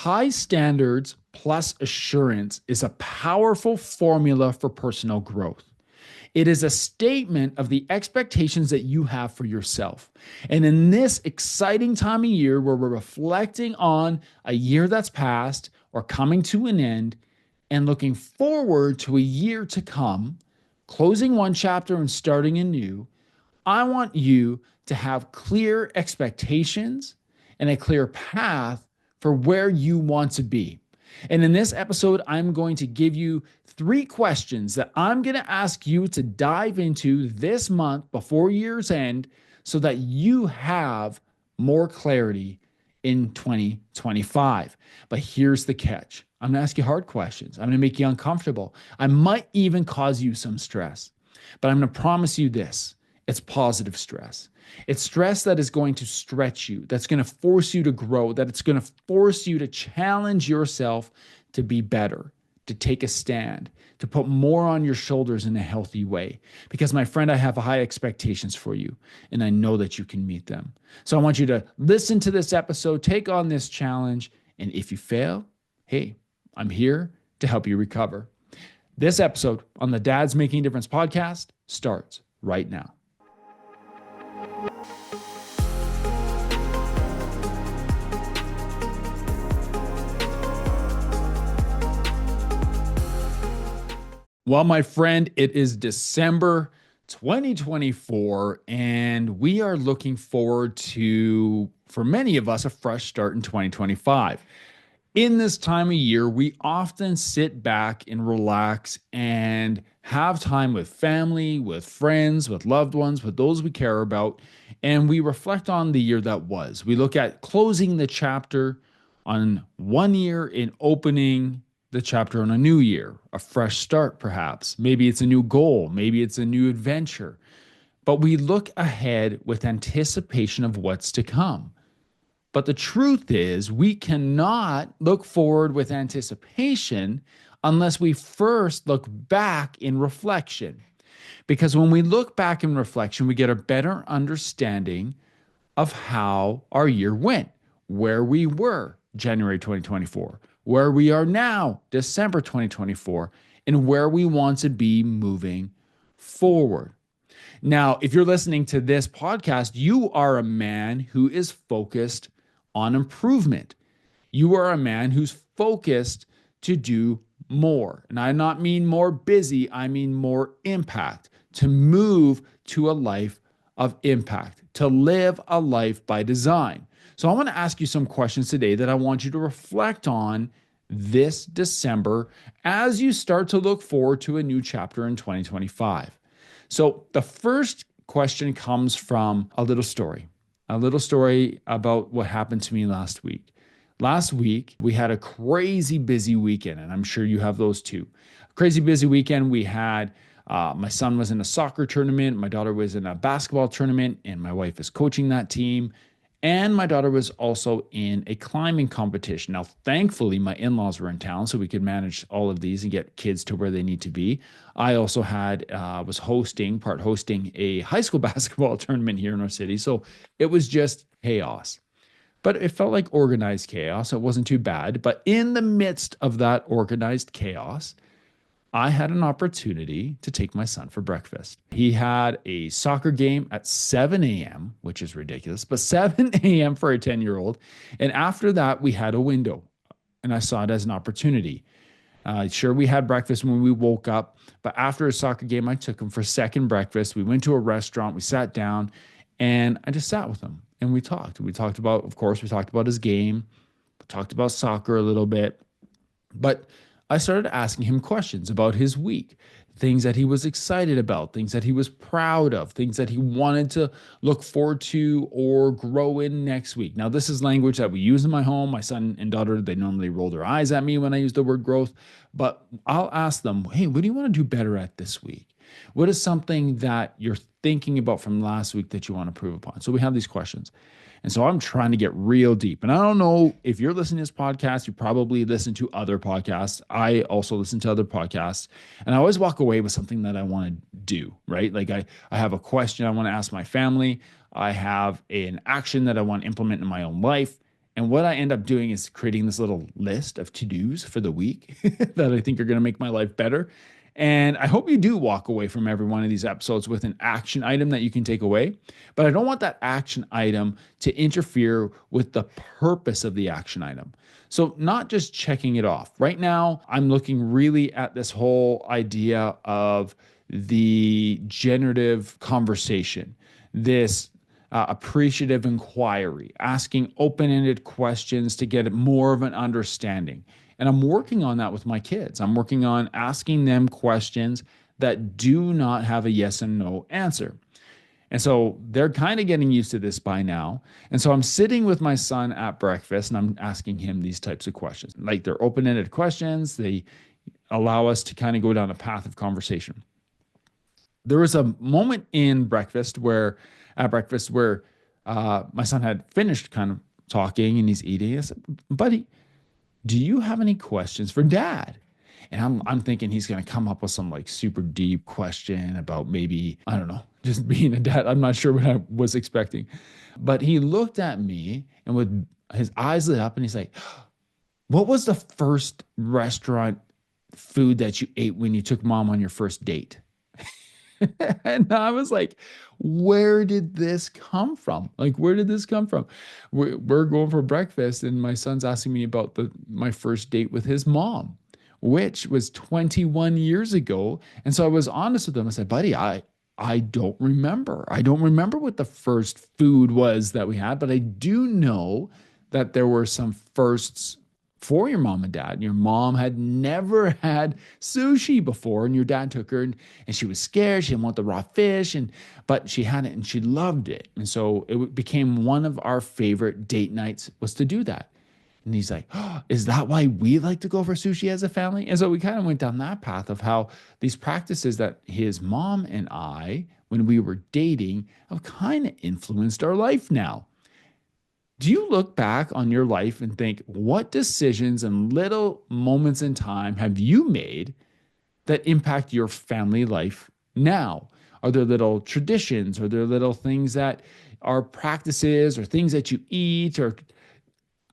High standards plus assurance is a powerful formula for personal growth. It is a statement of the expectations that you have for yourself. And in this exciting time of year where we're reflecting on a year that's passed or coming to an end and looking forward to a year to come, closing one chapter and starting a new, I want you to have clear expectations and a clear path for where you want to be. And in this episode, I'm going to give you 3 questions that I'm going to ask you to dive into this month before year's end so that you have more clarity in 2025. But here's the catch. I'm going to ask you hard questions. I'm going to make you uncomfortable. I might even cause you some stress. But I'm going to promise you this. It's positive stress. It's stress that is going to stretch you, that's going to force you to grow, that it's going to force you to challenge yourself to be better, to take a stand, to put more on your shoulders in a healthy way. Because my friend, I have high expectations for you, and I know that you can meet them. So I want you to listen to this episode, take on this challenge, and if you fail, hey, I'm here to help you recover. This episode on the Dads Making a Difference podcast starts right now. Well, my friend, it is December 2024, and we are looking forward to, for many of us, a fresh start in 2025. In this time of year, we often sit back and relax and have time with family, with friends, with loved ones, with those we care about, and we reflect on the year that was. We look at closing the chapter on one year and opening the chapter on a new year, a fresh start perhaps. Maybe it's a new goal, maybe it's a new adventure. But we look ahead with anticipation of what's to come. But the truth is, we cannot look forward with anticipation unless we first look back in reflection. Because when we look back in reflection, we get a better understanding of how our year went, where we were January 2024, where we are now, December 2024, and where we want to be moving forward. Now, if you're listening to this podcast, you are a man who is focused on improvement. You are a man who's focused to do more. And I not mean more busy, I mean more impact, to move to a life of impact, to live a life by design. So I want to ask you some questions today that I want you to reflect on this December as you start to look forward to a new chapter in 2025. So the first question comes from a little story about what happened to me last week. Last week, we had a crazy busy weekend, and I'm sure you have those too. Crazy busy weekend. We had my son was in a soccer tournament, my daughter was in a basketball tournament, and my wife is coaching that team. And my daughter was also in a climbing competition. Now, thankfully, my in-laws were in town, so we could manage all of these and get kids to where they need to be. I also was hosting a high school basketball tournament here in our city. So it was just chaos. But it felt like organized chaos. It wasn't too bad. But in the midst of that organized chaos, I had an opportunity to take my son for breakfast. He had a soccer game at 7 a.m., which is ridiculous, but 7 a.m. for a 10-year-old. And after that, we had a window, and I saw it as an opportunity. Sure, we had breakfast when we woke up, but after a soccer game, I took him for second breakfast. We went to a restaurant, we sat down, and I just sat with him, and we talked. We talked about his game, we talked about soccer a little bit, but I started asking him questions about his week, things that he was excited about, things that he was proud of, things that he wanted to look forward to or grow in next week. Now, this is language that we use in my home. My son and daughter, they normally roll their eyes at me when I use the word growth, but I'll ask them, hey, what do you want to do better at this week? What is something that you're thinking about from last week that you want to improve upon? So we have these questions. And so I'm trying to get real deep. And I don't know if you're listening to this podcast, you probably listen to other podcasts. I also listen to other podcasts. And I always walk away with something that I want to do, right? Like I have a question I want to ask my family. I have an action that I want to implement in my own life. And what I end up doing is creating this little list of to-dos for the week that I think are going to make my life better. And I hope you do walk away from every one of these episodes with an action item that you can take away. But I don't want that action item to interfere with the purpose of the action item. So, not just checking it off. Right now, I'm looking really at this whole idea of the generative conversation, this appreciative inquiry, asking open ended questions to get more of an understanding. And I'm working on that with my kids. I'm working on asking them questions that do not have a yes and no answer. And so they're kind of getting used to this by now. And so I'm sitting with my son at breakfast and I'm asking him these types of questions. Like they're open ended questions, they allow us to kind of go down a path of conversation. There was a moment in at breakfast where my son had finished kind of talking and he's eating. I said, buddy, do you have any questions for dad? And I'm thinking he's going to come up with some like super deep question about maybe, I don't know, just being a dad. I'm not sure what I was expecting. But he looked at me and with his eyes lit up and he's like, what was the first restaurant food that you ate when you took mom on your first date? And I was like, where did this come from? Like, where did this come from? We're going for breakfast, and my son's asking me about my first date with his mom, which was 21 years ago. And so I was honest with him. I said, buddy, I don't remember. I don't remember what the first food was that we had, but I do know that there were some firsts for your mom and dad. Your mom had never had sushi before, and your dad took her, and she was scared. She didn't want the raw fish, but she had it and she loved it. And so it became one of our favorite date nights was to do that. And he's like, oh, is that why we like to go for sushi as a family? And so we kind of went down that path of how these practices that his mom and I, when we were dating, have kind of influenced our life now. Do you look back on your life and think, what decisions and little moments in time have you made that impact your family life now? Are there little traditions? Are there little things that are practices or things that you eat? Or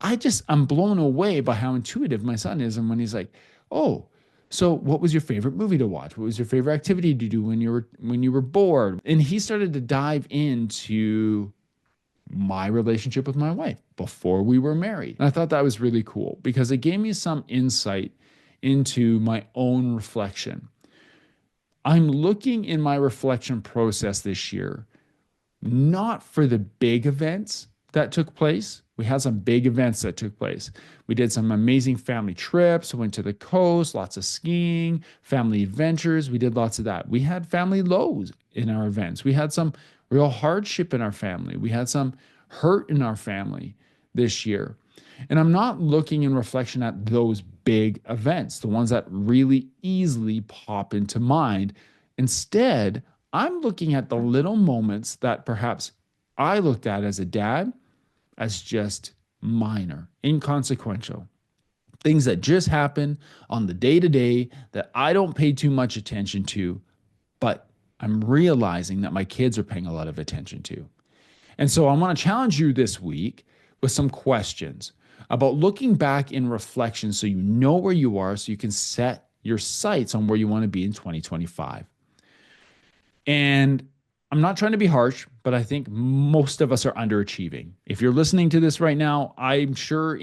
I'm blown away by how intuitive my son is. And when he's like, oh, so what was your favorite movie to watch? What was your favorite activity to do when you were bored? And he started to dive into my relationship with my wife before we were married. And I thought that was really cool because it gave me some insight into my own reflection. I'm looking in my reflection process this year, not for the big events that took place. We had some big events that took place. We did some amazing family trips, went to the coast, lots of skiing, family adventures. We did lots of that. We had family lows in our events. We had some real hardship in our family. We had some hurt in our family this year. And I'm not looking in reflection at those big events, the ones that really easily pop into mind. Instead, I'm looking at the little moments that perhaps I looked at as a dad as just minor, inconsequential. Things that just happen on the day to day that I don't pay too much attention to, but I'm realizing that my kids are paying a lot of attention to. And so I want to challenge you this week with some questions about looking back in reflection so you know where you are, so you can set your sights on where you want to be in 2025. And I'm not trying to be harsh, but I think most of us are underachieving. If you're listening to this right now, I'm sure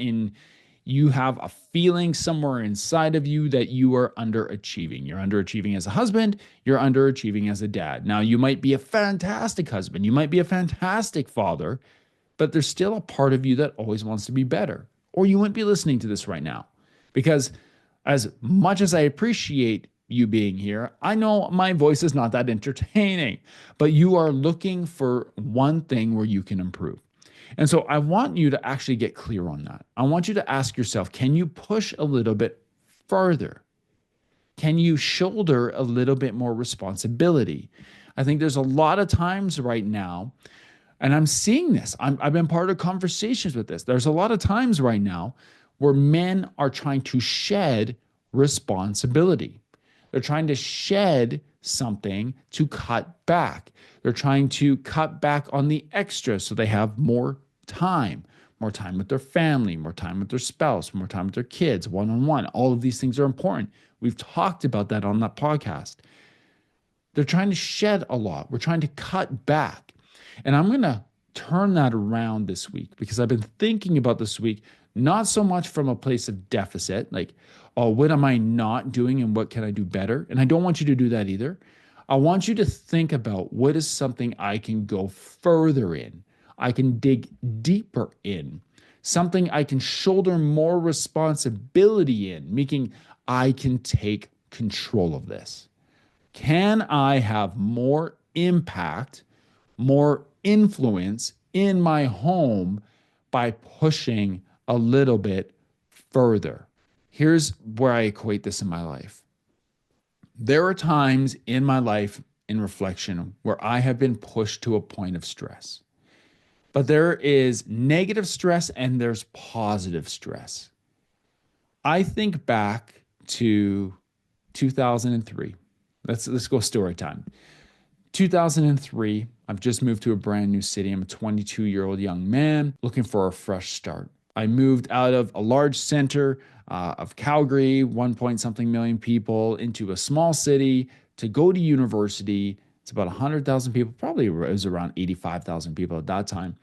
you have a feeling somewhere inside of you that you are underachieving. You're underachieving as a husband, you're underachieving as a dad. Now, you might be a fantastic husband, you might be a fantastic father, but there's still a part of you that always wants to be better. Or you wouldn't be listening to this right now. Because as much as I appreciate you being here, I know my voice is not that entertaining, but you are looking for one thing where you can improve. And so I want you to actually get clear on that. I want you to ask yourself, can you push a little bit further? Can you shoulder a little bit more responsibility? I think there's a lot of times right now, and I'm seeing this. I've been part of conversations with this. There's a lot of times right now where men are trying to shed responsibility. They're trying to shed something to cut back. They're trying to cut back on the extra so they have more time, more time with their family, more time with their spouse, more time with their kids, one on one. All of these things are important. We've talked about that on that podcast. They're trying to shed a lot. We're trying to cut back. And I'm going to turn that around this week because I've been thinking about this week, not so much from a place of deficit, like, oh, what am I not doing and what can I do better? And I don't want you to do that either. I want you to think about what is something I can go further in, I can dig deeper in, something I can shoulder more responsibility in, making I can take control of this. Can I have more impact, more influence in my home by pushing a little bit further? Here's where I equate this in my life. There are times in my life in reflection where I have been pushed to a point of stress. But there is negative stress and there's positive stress. I think back to 2003. Let's go story time. 2003, I've just moved to a brand new city. I'm a 22-year-old young man looking for a fresh start. I moved out of a large center of Calgary, 1 point something million people, into a small city to go to university. It's about 100,000 people, probably it was around 85,000 people at that time.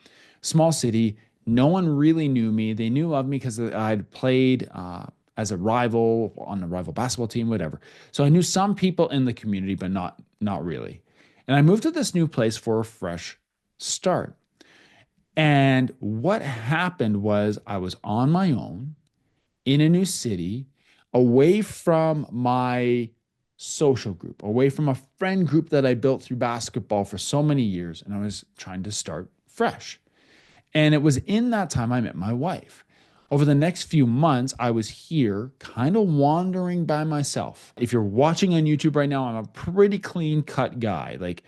Small city, no one really knew me. They knew of me because I'd played as a rival on the rival basketball team, whatever. So I knew some people in the community, but not really. And I moved to this new place for a fresh start. And what happened was I was on my own in a new city, away from my social group, away from a friend group that I built through basketball for so many years. And I was trying to start fresh. And it was in that time I met my wife. Over the next few months, I was here kind of wandering by myself. If you're watching on YouTube right now, I'm a pretty clean cut guy. Like,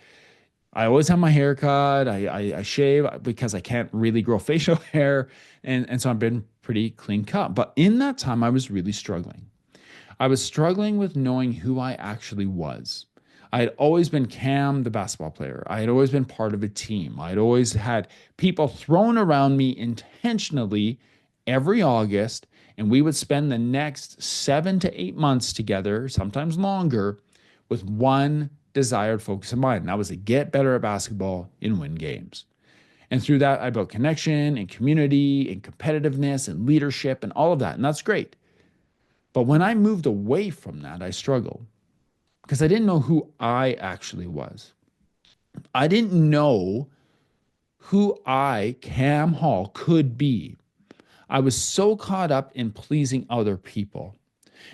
I always have my hair cut. I shave because I can't really grow facial hair. And so I've been pretty clean cut. But in that time, I was really struggling. I was struggling with knowing who I actually was. I had always been Cam, the basketball player. I had always been part of a team. I had always had people thrown around me intentionally every August, and we would spend the next 7 to 8 months together, sometimes longer, with one desired focus in mind. And that was to get better at basketball and win games. And through that, I built connection and community and competitiveness and leadership and all of that. And that's great. But when I moved away from that, I struggled because I didn't know who I actually was. I didn't know who I, Cam Hall, could be. I was so caught up in pleasing other people.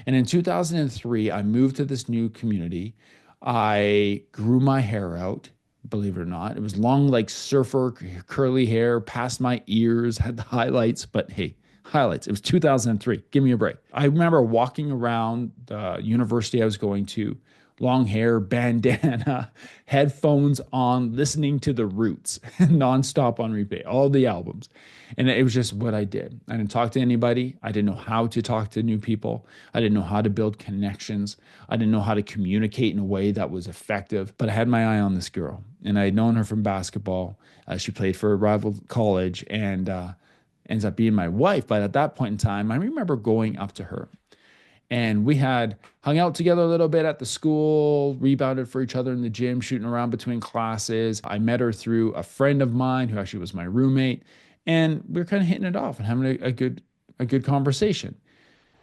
And in 2003, I moved to this new community. I grew my hair out, believe it or not. It was long like surfer, curly hair, past my ears, had the highlights, but hey, highlights. It was 2003. Give me a break. I remember walking around the university I was going to, long hair, bandana, headphones on, listening to The Roots nonstop on repeat, all the albums. And it was just what I did. I didn't talk to anybody. I didn't know how to talk to new people. I didn't know how to build connections. I didn't know how to communicate in a way that was effective. But I had my eye on this girl, and I had known her from basketball. She played for a rival college and ends up being my wife. But at that point in time, I remember going up to her. And we had hung out together a little bit at the school, rebounded for each other in the gym, shooting around between classes. I met her through a friend of mine who actually was my roommate. And we were kind of hitting it off and having a good conversation.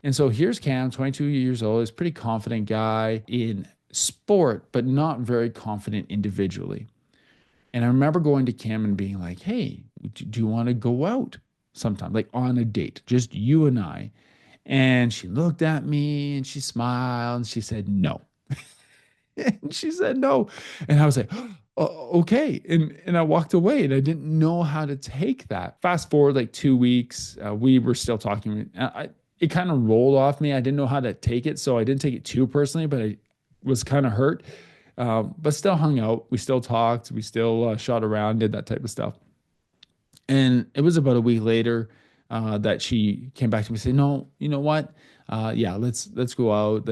And so here's Cam, 22 years old, is a pretty confident guy in sport, but not very confident individually. And I remember going to Cam and being like, hey, do you want to go out sometime, like on a date, just you and I? And she looked at me and she smiled and she said, no. And she said, no. And I was like, okay. And I walked away and I didn't know how to take that. Fast forward like 2 weeks, we were still talking. It kind of rolled off me. I didn't know how to take it. So I didn't take it too personally, but I was kind of hurt, but still hung out. We still talked. We still shot around, did that type of stuff. And it was about a week later that she came back to me and said, no, you know what? Yeah, let's go out.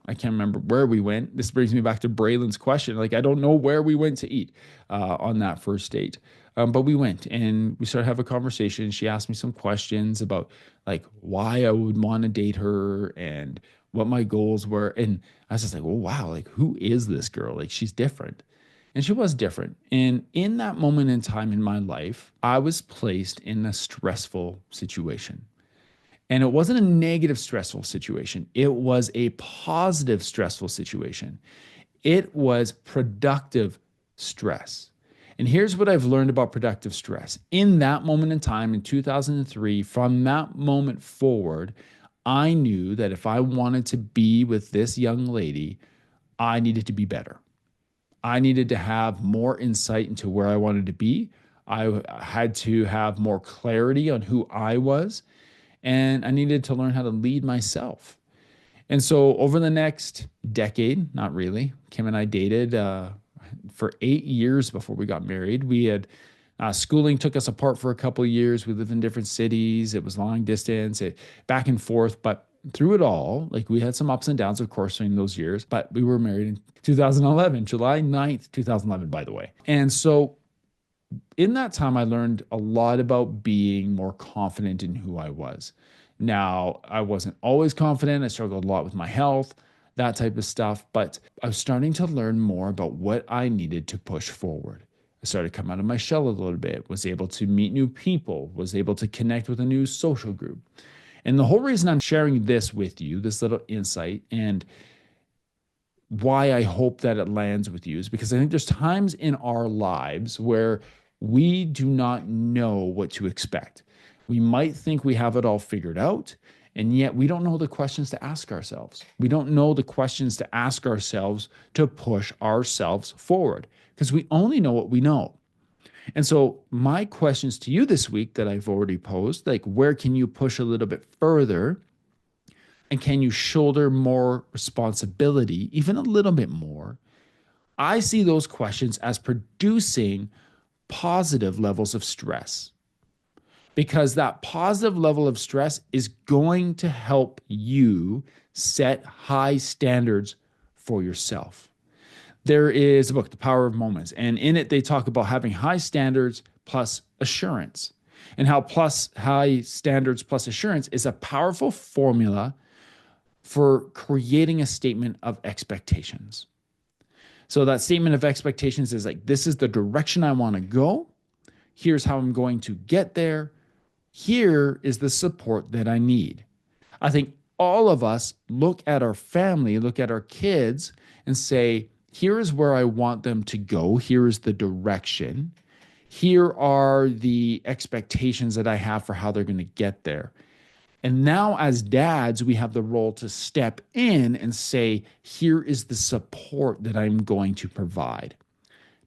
I can't remember where we went. This brings me back to Braylon's question. Like, I don't know where we went to eat on that first date. But we went and we started having a conversation. She asked me some questions about like why I would want to date her and what my goals were. And I was just like, oh, wow, like who is this girl? Like she's different. And she was different. And in that moment in time in my life, I was placed in a stressful situation. And it wasn't a negative stressful situation, it was a positive stressful situation. It was productive stress. And here's what I've learned about productive stress. In that moment in time in 2003, from that moment forward, I knew that if I wanted to be with this young lady, I needed to be better. I needed to have more insight into where I wanted to be. I had to have more clarity on who I was, and I needed to learn how to lead myself. And so, over the next decade, not really, Kim and I dated for 8 years before we got married. We had schooling took us apart for a couple of years. We lived in different cities. It was long distance, back and forth. But through it all, like we had some ups and downs, of course, during those years. But we were married in 2011, July 9th, 2011, by the way. And so in that time, I learned a lot about being more confident in who I was. Now, I wasn't always confident. I struggled a lot with my health, that type of stuff, but I was starting to learn more about what I needed to push forward. I started to come out of my shell a little bit, was able to meet new people, was able to connect with a new social group. And the whole reason I'm sharing this with you, this little insight, and why I hope that it lands with you is because I think there's times in our lives where we do not know what to expect. We might think we have it all figured out, and yet we don't know the questions to ask ourselves. We don't know the questions to ask ourselves to push ourselves forward because we only know what we know. And so, my questions to you this week that I've already posed, like where can you push a little bit further? And can you shoulder more responsibility, even a little bit more? I see those questions as producing positive levels of stress because that positive level of stress is going to help you set high standards for yourself. There is a book, The Power of Moments, and in it, they talk about having high standards plus assurance and how plus high standards plus assurance is a powerful formula for creating a statement of expectations. So that statement of expectations is like, this is the direction I want to go. Here's how I'm going to get there. Here is the support that I need. I think all of us look at our family, look at our kids and say, here is where I want them to go. Here is the direction. Here are the expectations that I have for how they're going to get there. And now, as dads, we have the role to step in and say, here is the support that I'm going to provide.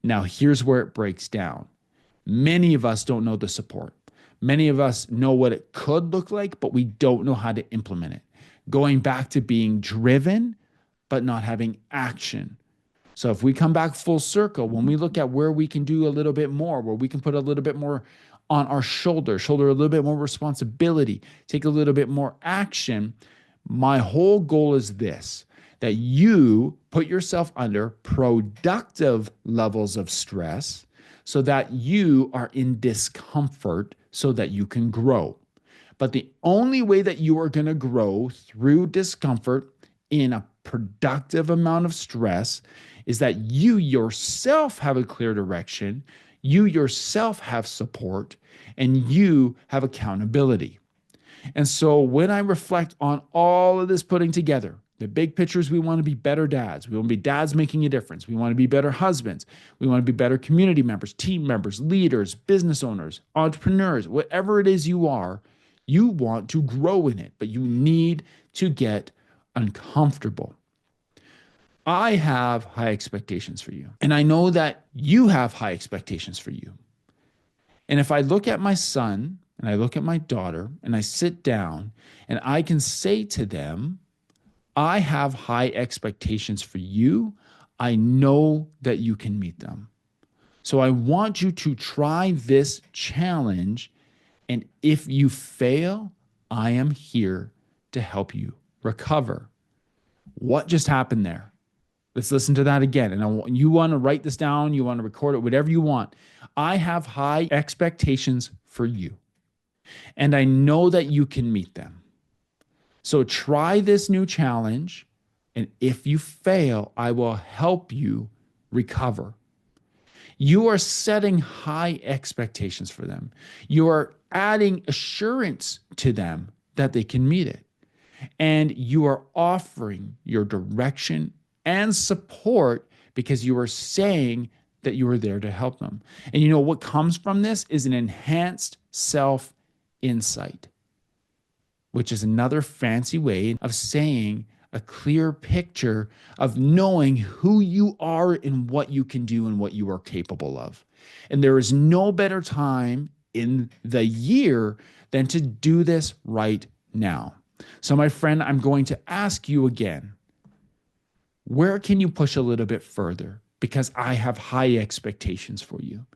Now, here's where it breaks down. Many of us don't know the support. Many of us know what it could look like, but we don't know how to implement it. Going back to being driven, but not having action. So if we come back full circle, when we look at where we can do a little bit more, where we can put a little bit more on our shoulder a little bit more responsibility, take a little bit more action, my whole goal is this, that you put yourself under productive levels of stress so that you are in discomfort so that you can grow. But the only way that you are going to grow through discomfort in a productive amount of stress is that you yourself have a clear direction, you yourself have support, and you have accountability. And so when I reflect on all of this putting together, the big picture is we want to be better dads. We want to be dads making a difference. We want to be better husbands. We want to be better community members, team members, leaders, business owners, entrepreneurs, whatever it is you are, you want to grow in it, but you need to get uncomfortable. I have high expectations for you, and I know that you have high expectations for you. And if I look at my son and I look at my daughter and I sit down and I can say to them, I have high expectations for you. I know that you can meet them. So I want you to try this challenge. And if you fail, I am here to help you recover. What just happened there? Let's listen to that again. And you want to write this down, you want to record it, whatever you want. I have high expectations for you, and I know that you can meet them. So try this new challenge, and if you fail, I will help you recover. You are setting high expectations for them. You are adding assurance to them that they can meet it. And you are offering your direction and support because you are saying that you are there to help them. And you know what comes from this is an enhanced self insight, which is another fancy way of saying a clear picture of knowing who you are and what you can do and what you are capable of. And there is no better time in the year than to do this right now. So, my friend, I'm going to ask you again, where can you push a little bit further? Because I have high expectations for you,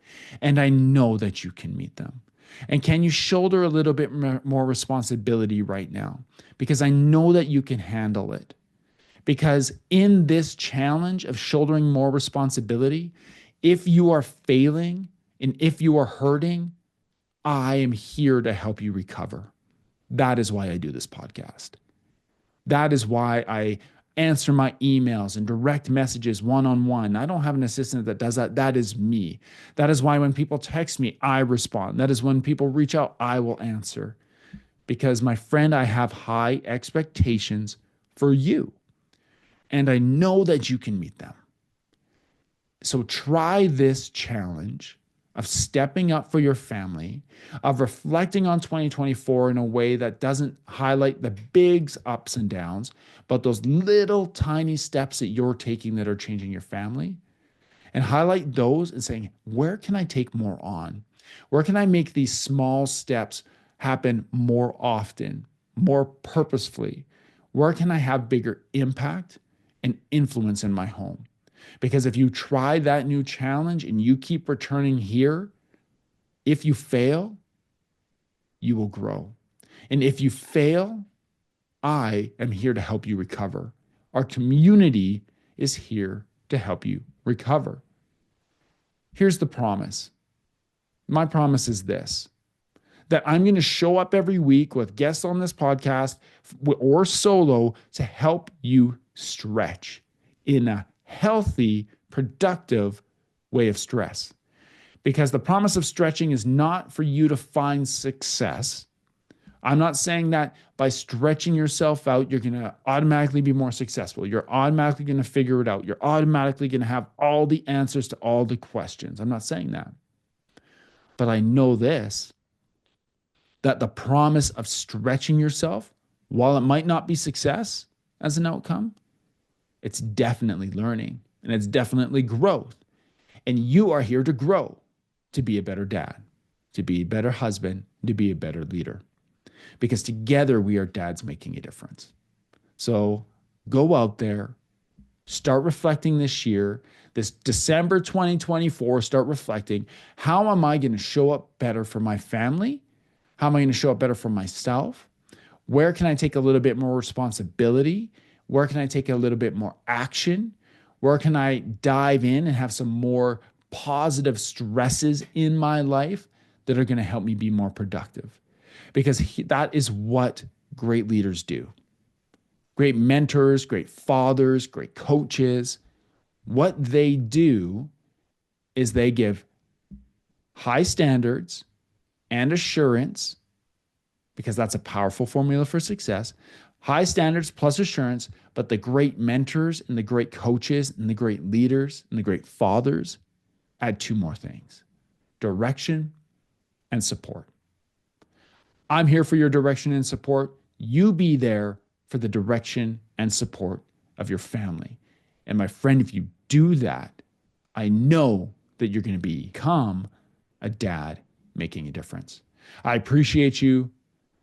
and I know that you can meet them. And can you shoulder a little bit more responsibility right now? Because I know that you can handle it. Because in this challenge of shouldering more responsibility, if you are failing and if you are hurting, I am here to help you recover. That is why I do this podcast. That is why I answer my emails and direct messages one-on-one. I don't have an assistant that does that. That is me. That is why when people text me, I respond. That is when people reach out, I will answer. Because, my friend, I have high expectations for you. And I know that you can meet them. So try this challenge of stepping up for your family, of reflecting on 2024 in a way that doesn't highlight the big ups and downs, but those little tiny steps that you're taking that are changing your family, and highlight those and saying, where can I take more on? Where can I make these small steps happen more often, more purposefully? Where can I have bigger impact and influence in my home? Because if you try that new challenge and you keep returning here, if you fail, you will grow. And if you fail, I am here to help you recover. Our community is here to help you recover. Here's the promise. My promise is this, that I'm going to show up every week with guests on this podcast or solo to help you stretch in a healthy, productive way of stress. Because the promise of stretching is not for you to find success. I'm not saying that by stretching yourself out, you're going to automatically be more successful. You're automatically going to figure it out. You're automatically going to have all the answers to all the questions. I'm not saying that. But I know this, that the promise of stretching yourself, while it might not be success as an outcome, it's definitely learning and it's definitely growth. And you are here to grow, to be a better dad, to be a better husband, to be a better leader. Because together we are dads making a difference. So go out there, start reflecting this year, this December 2024, start reflecting, how am I going to show up better for my family? How am I going to show up better for myself? Where can I take a little bit more responsibility? Where can I take a little bit more action? Where can I dive in and have some more positive stresses in my life that are going to help me be more productive? Because that is what great leaders do. Great mentors, great fathers, great coaches. What they do is they give high standards and assurance, because that's a powerful formula for success. High standards plus assurance, but the great mentors and the great coaches and the great leaders and the great fathers add two more things: direction and support. I'm here for your direction and support. You be there for the direction and support of your family. And my friend, if you do that, I know that you're going to become a dad making a difference. I appreciate you.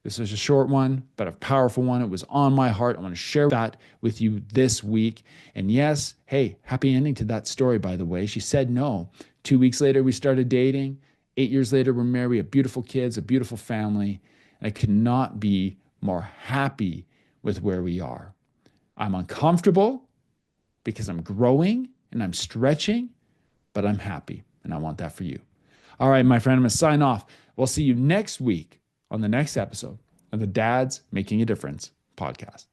This is a short one, but a powerful one. It was on my heart. I want to share that with you this week. And yes, hey, happy ending to that story, by the way. She said no. 2 weeks later, we started dating. 8 years later, we're married. We have beautiful kids, a beautiful family. And I could not be more happy with where we are. I'm uncomfortable, because I'm growing and I'm stretching, but I'm happy. And I want that for you. All right, my friend, I'm going to sign off. We'll see you next week on the next episode of the Dads Making a Difference podcast.